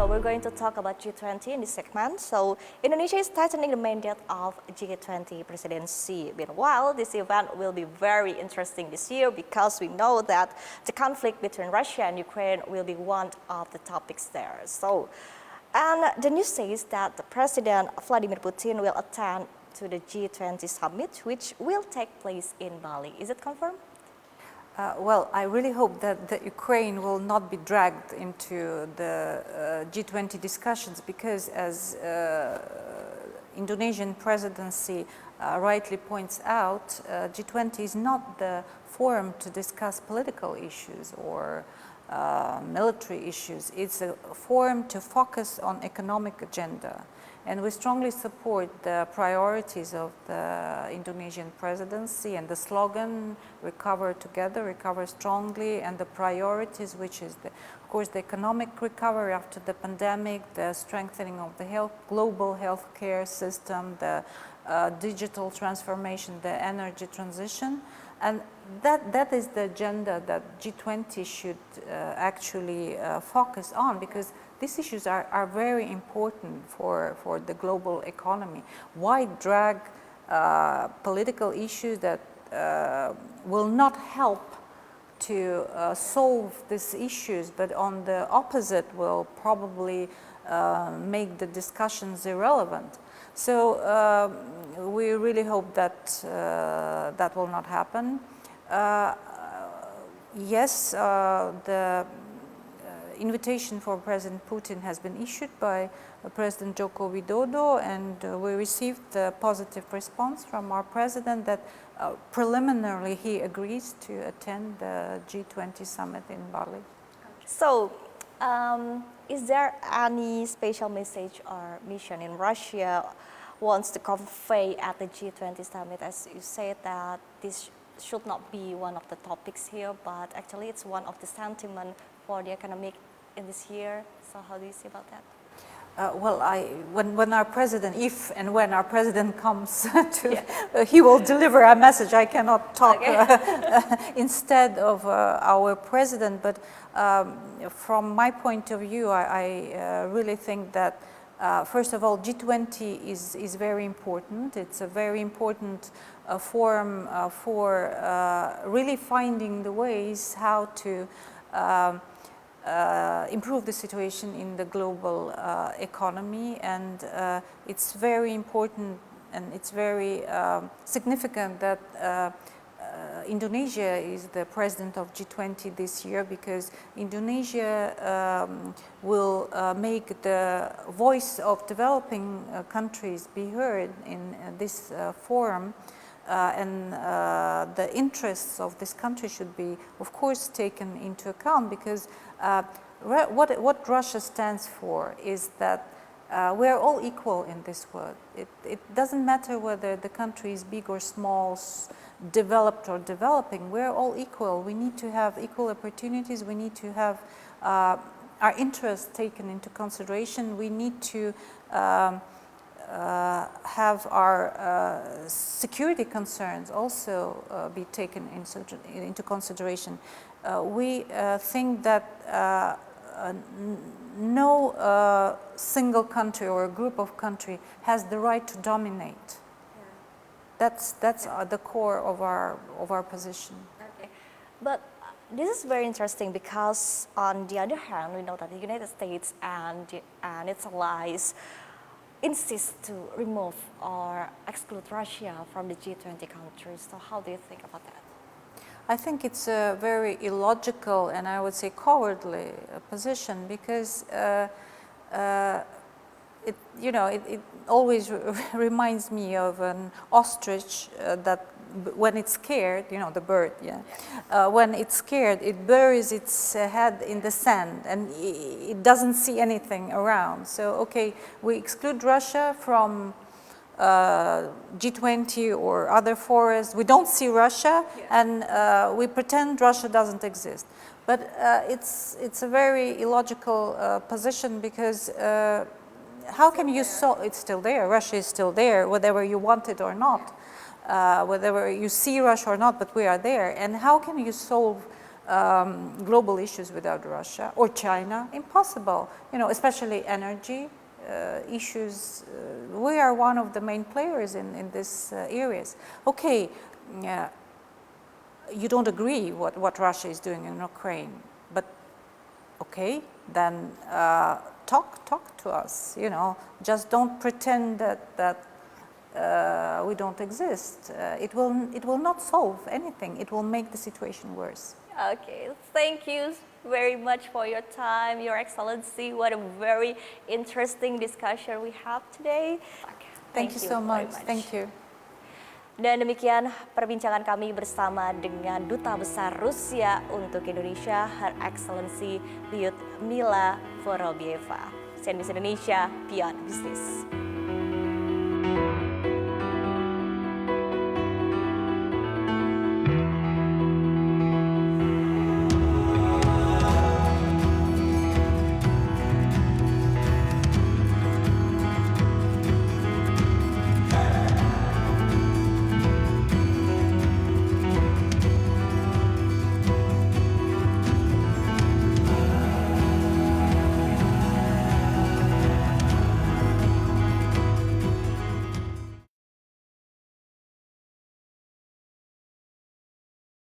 So we're going to talk about G20 in this segment. So Indonesia is tightening the mandate of G20 presidency. Meanwhile, this event will be very interesting this year because we know that the conflict between Russia and Ukraine will be one of the topics there. So, and the news says that President Vladimir Putin will attend to the G20 summit, which will take place in Bali. Is it confirmed? Well, I really hope that Ukraine will not be dragged into the G20 discussions because, as Indonesian presidency rightly points out, G20 is not the forum to discuss political issues or military issues. It's a forum to focus on economic agenda. And we strongly support the priorities of the Indonesian presidency and the slogan, recover together, recover strongly, and the priorities, which is, of course, the economic recovery after the pandemic, the strengthening of the global healthcare system, the digital transformation, the energy transition. And that is the agenda that G20 should actually focus on, because these issues are very important for the global economy. Why drag political issues that will not help to solve these issues, but on the opposite will probably make the discussions irrelevant? So we really hope that that will not happen. Yes, the invitation for President Putin has been issued by President Joko Widodo, and we received a positive response from our president that preliminarily he agrees to attend the G20 summit in Bali. So, is there any special message or mission in Russia wants to convey at the G20 summit? As you said that this should not be one of the topics here, but actually it's one of the sentiment for the economic in this year. So how do you see about that? Well, when our president, if and when our president comes he will deliver a message. I cannot talk instead of our president, but from my point of view, I really think that first of all, G20 is very important. It's a very important forum for really finding the ways how to improve the situation in the global economy, and it's very important and it's very significant that Indonesia is the president of G20 this year, because Indonesia will make the voice of developing countries be heard in this forum. And the interests of this country should be, of course, taken into account, because what Russia stands for is that we are all equal in this world. It doesn't matter whether the country is big or small, developed or developing. We are all equal. We need to have equal opportunities. We need to have our interests taken into consideration. We need to have our security concerns also be taken into consideration. We think that no single country or a group of countries has the right to dominate. That's the core of our position. Okay, but this is very interesting because on the other hand, we know that the United States and its allies insist to remove or exclude Russia from the G20 countries. So how do you think about that? I think it's a very illogical and I would say cowardly position, because it always reminds me of an ostrich that when it's scared, the bird, when it's scared, it buries its head in the sand and it doesn't see anything around. So, okay, we exclude Russia from G20 or other forums. We don't see Russia, and we pretend Russia doesn't exist. But it's a very illogical position, because how can you solve? It's still there. Russia is still there, whether you want it or not. Whether you see Russia or not, but we are there. And how can you solve global issues without Russia or China. Impossible, especially energy issues. We are one of the main players in these areas. Okay, you don't agree what Russia is doing in Ukraine, but okay, then talk to us. Just don't pretend that we don't exist. It will not solve anything. It will make the situation worse. Okay, thank you very much for your time, Your Excellency. What a very interesting discussion we have today. Thank you so much. Thank you. Dan demikian perbincangan kami bersama dengan Duta Besar Rusia untuk Indonesia, Her Excellency Lyudmila Vorobieva. CNBC Indonesia, Beyond Business.